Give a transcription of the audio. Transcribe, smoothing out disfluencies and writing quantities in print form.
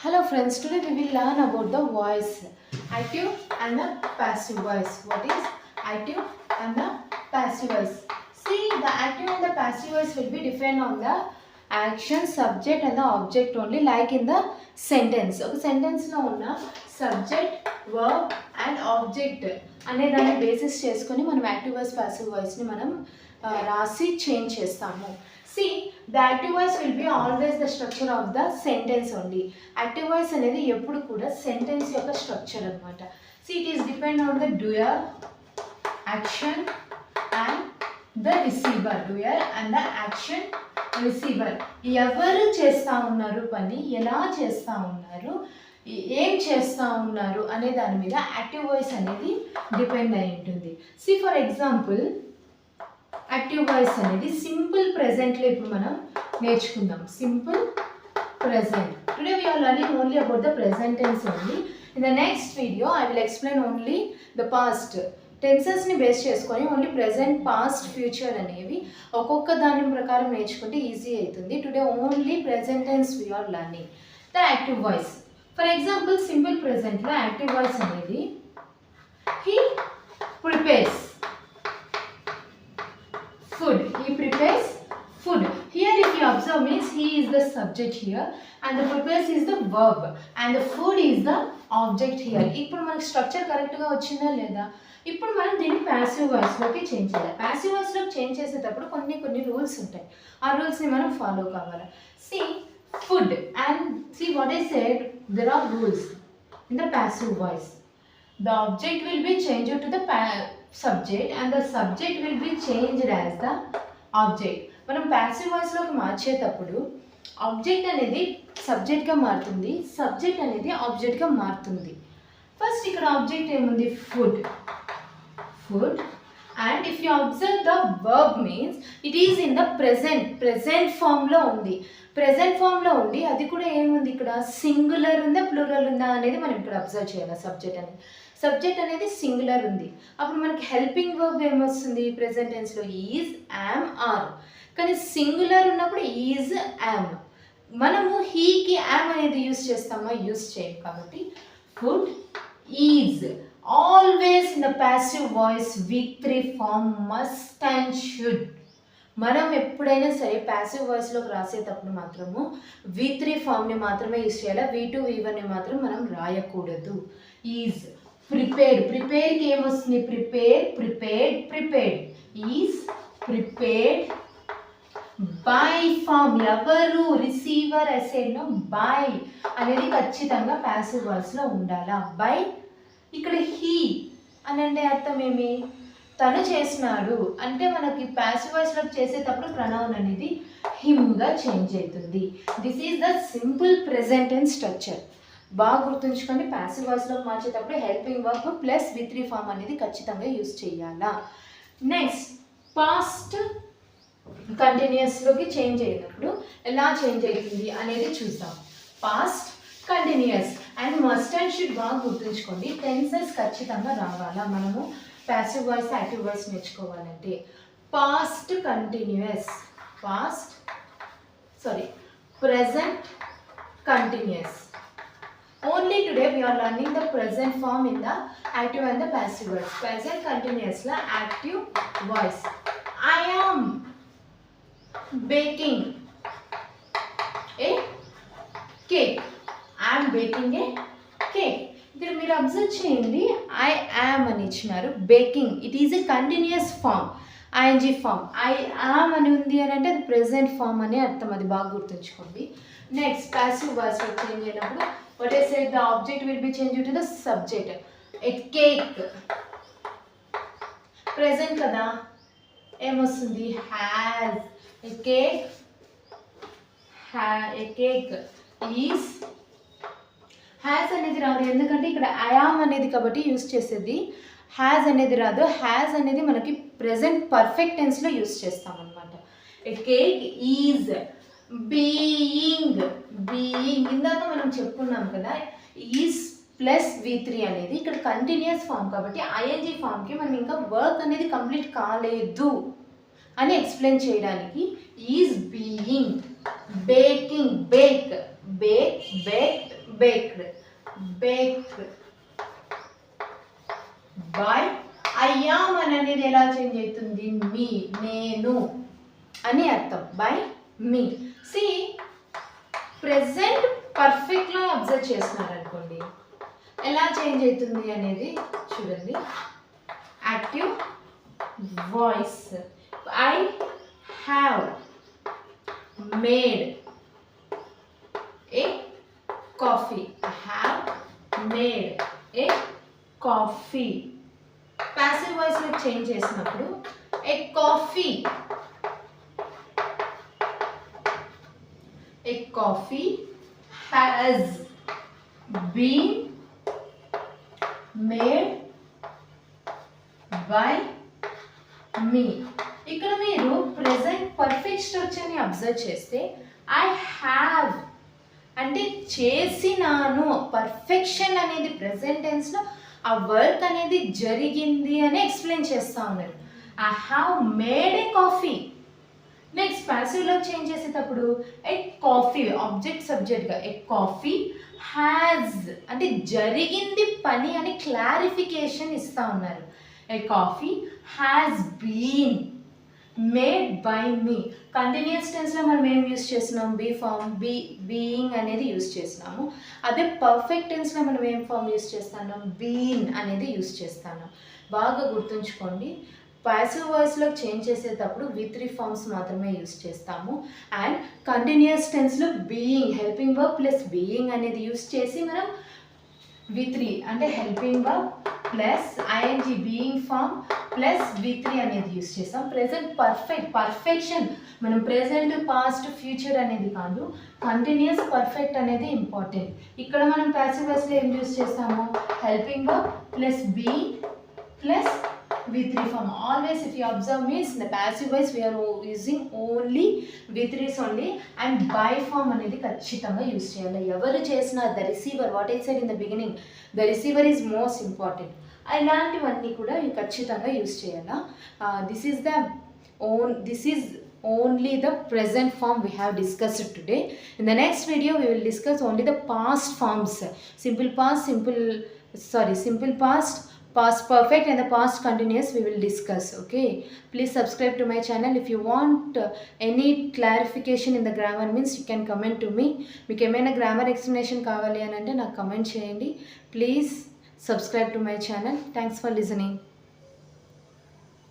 Hello friends, today we will learn about the voice, active and the passive voice. What is active and the passive voice? See, the active and the passive voice will be depend on the action, subject and the object only, like in the sentence. ఒక సెంటెన్స్లో ఉన్న subject, verb and object అనే దాన్ని basis చేసుకొని మనం active voice passive వాయిస్ని మనం రాసి change చేస్తాము. See, the active voice will be always the structure of the sentence only. Active voice అనేది ఎప్పుడు కూడా సెంటెన్స్ యొక్క స్ట్రక్చర్ అనమాట. See, it is depend on the doer, action and the receiver. Doer and the action, receiver. ఎవరు చేస్తూ ఉన్నారు పని, ఎలా చేస్తూ ఉన్నారు, ఏం చేస్తూ ఉన్నారు అనే దాని మీద యాక్టివ్ వాయిస్ అనేది డిపెండ్ అయి ఉంటుంది. See, for example, active voice అనేది సింపుల్ ప్రెజెంట్లో ఇప్పుడు మనం నేర్చుకుందాం. Simple present. Today we are learning only about the present tense only. In the next video I will explain only the past టెన్సెస్ని base చేసుకొని only present, past, future అనేవి ఒక్కొక్క దాని ప్రకారం నేర్చుకుంటే ఈజీ అవుతుంది. Today only present tense we are learning the active voice. For example simple ప్రెజెంట్లో active voice అనేది he prepares food. He prepares food. Here if you observe means he is the subject here and the prepares is the verb and the food is the object here. ఇప్పుడు మనకి structure కరెక్ట్గా వచ్చిందా లేదా? ఇప్పుడు మనం దీన్ని passive వాయిస్లోకి change చేయాలి. Passive వాయిస్లోకి change చేసేటప్పుడు కొన్ని రూల్స్ ఉంటాయి. ఆ రూల్స్ని మనం ఫాలో కావాలి. See, food and see what I said, there are rules in the passive voice. The object will be changed to the subject and the subject will be changed as the object. మనం passive వాయిస్లోకి మార్చేటప్పుడు object అనేది సబ్జెక్ట్గా మారుతుంది, subject అనేది ఆబ్జెక్ట్గా మారుతుంది. First ఇక్కడ object ఏముంది? Food. Food and if you observe the verb means it is in the present ఫామ్లో ఉంది. ప్రెజెంట్ ఫామ్లో ఉండి అది కూడా ఏముంది ఇక్కడ? సింగులర్ ఉందా ప్లూరల్ ఉందా అనేది మనం ఇక్కడ అబ్జర్వ్ చేయాలి. సబ్జెక్ట్ అనేది సింగులర్ ఉంది. అప్పుడు మనకి హెల్పింగ్ వర్బ్ ఏమొస్తుంది ప్రెజెంట్ టెన్స్లో? Is, am, are. కానీ సింగులర్ ఉన్నప్పుడు ఈజ్, యామ్. మనము హీకి యామ్ అనేది యూస్ చేస్తామా? యూస్ చేయం. కాబట్టి ఫుడ్, is. Always in the passive voice V3 form must and should. మనం ఎప్పుడైనా సరే ప్యాసివ్ వాయిస్లోకి రాసేటప్పుడు మాత్రము V3 ఫామ్ని మాత్రమే యూస్ చేయాలి. V2, V1ని మాత్రం మనం రాయకూడదు. ఈజ్. ప్రిపేర్కి ఏమొస్తుంది? Prepared. Is prepared. By form ఎవరు? రిసీవర్. ఎస్ఏడ్లో బై అనేది ఖచ్చితంగా ప్యాసివ్ వాయిస్లో ఉండాలా. బై. ఇక్కడ హీ అని అంటే అర్థం ఏమి? తను చేసినాడు అంటే మనకి ప్యాసివ్ వాయిస్లో చేసేటప్పుడు ప్రొనౌన్ అనేది హిమ్గా చేంజ్ అవుతుంది. This is the simple present tense structure. బాగా గుర్తుంచుకోండి. ప్యాసివ్ వాయిస్లోకి మార్చేటప్పుడు helping verb plus V3 form అనేది ఖచ్చితంగా యూస్ చేయాలా. నెక్స్ట్ పాస్ట్ కంటిన్యూస్లోకి చేంజ్ అయినప్పుడు ఎలా చేంజ్ అవుతుంది అనేది చూద్దాం. Past continuous and must and should బాగా గుర్తుంచుకోండి. టెన్సెస్ ఖచ్చితంగా రావాలా మనము ప్యాసివ్ వాయిస్ యాక్టివ్ వాయిస్ నేర్చుకోవాలంటే. Past continuous, present continuous. Only today we are learning the present form in the active and the passive voice. Present continuous la active voice. I am baking a cake. I am baking a cake. ఇక్కడ మీరు observe చేయండి. I am అని ఇచ్చినారు. Baking it is a continuous form, ING form. I am అని ఉంది అని అంటే అది ప్రెజెంట్ ఫామ్ అని అర్థం. అది బాగా గుర్తుంచుకోండి. నెక్స్ట్ ప్యాసివ్ వాయిస్లో చేంజ్ అయినప్పుడు what I said, the object will be changed to the subject. A cake. Present kada ఏమొస్తుంది? has. A cake is. has అనేది రాదు ఎందుకంటే ఇక్కడ I am అనేది కాబట్టి యూస్ చేసేది. has అనేది రాదు. has అనేది మనకి ప్రెజెంట్ పర్ఫెక్ట్ టెన్స్లో యూస్ చేస్తాం అనమాట. A cake is being. ఇందాక మనం చెప్పుకున్నాం కదా, ఈజ్ ప్లస్ V3 అనేది ఇక్కడ కంటిన్యూస్ ఫామ్ కాబట్టి ING ఫామ్కి మనం ఇంకా వర్క్ అనేది కంప్లీట్ కాలేదు అని ఎక్స్ప్లెయిన్ చేయడానికి is being. Baking, bake, baked, baked. By I am అనేది ఎలా చేంజ్ అవుతుంది, మీ, నేను అని అర్థం. By me. సి ప్రెసెంట్ పర్ఫెక్ట్లో అబ్జర్వ్ చేస్తున్నారు అనుకోండి, ఎలా చేంజ్ అవుతుంది అనేది చూడండి. Active voice, I have made a coffee, I have made a coffee. Passive వాయిస్లో చేంజ్ చేసినప్పుడు a coffee, a coffee has been made by me. ఇక్కడ మీరు ప్రెసెంట్ పర్ఫెక్ట్ స్ట్రక్చర్ని అబ్జర్వ్ చేస్తే ఐ హ్యావ్ అంటే చేసినాను, పర్ఫెక్షన్ అనేది ప్రెసెంట్ టెన్స్లో ఆ వర్క్ అనేది జరిగింది అని ఎక్స్ప్లెయిన్ చేస్తూ ఉన్నారు. I have made a coffee. Next ప్యాసివ్లో చేంజ్ చేసేటప్పుడు ఏ కాఫీ ఆబ్జెక్ట్ సబ్జెక్ట్గా ఏ కాఫీ హ్యాజ్ అంటే జరిగింది పని అని క్లారిఫికేషన్ ఇస్తూ ఉన్నారు. A coffee has been made by me. Continuous టెన్స్లో మనం ఏం యూస్ చేస్తున్నాం, బీ ఫామ్, బీయింగ్ అనేది యూస్ చేస్తున్నాము. అదే పర్ఫెక్ట్ టెన్స్లో మనం ఏం ఫామ్ యూస్ చేస్తున్నాం, బీన్ అనేది యూస్ చేస్తున్నాం. బాగా గుర్తుంచుకోండి, ప్యాసివ్ వాయిస్లో చేంజ్ చేసేటప్పుడు V3 ఫార్మ్స్ మాత్రమే యూస్ చేస్తాము. అండ్ కంటిన్యూస్ టెన్స్లో being, helping verb plus being అనేది యూస్ చేసి మనం V3 అంటే helping verb plus ING being form plus V3 అనేది యూస్ చేస్తాం. ప్రెజెంట్ పర్ఫెక్షన్ మనం ప్రెజెంట్ పాస్ట్ ఫ్యూచర్ అనేది కాదు, కంటిన్యూస్ పర్ఫెక్ట్ అనేది ఇంపార్టెంట్. ఇక్కడ మనం ప్యాసివ్ వాయిస్లో ఏం యూస్ చేస్తాము, helping verb plus being plus V3 form. Always if you observe means in the passive voice we are using only V3s only, and by form అనేది ఖచ్చితంగా యూస్ చేయాలి. ఎవరు చేసినా the receiver, what I said in the beginning, the receiver is most important. ఇలాంటివన్నీ కూడా ఖచ్చితంగా use చేయాలా. This is only the present form we have discussed today. In the next video we will discuss only the past forms, simple past, simple past, past perfect and the past continuous we will discuss. Okay, please subscribe to my channel. If you want any clarification in the grammar means you can comment to me. మీకు ఏమైనా grammar explanation కావాలి అని అంటే నాకు comment చేయండి. Please subscribe to my channel. Thanks for listening.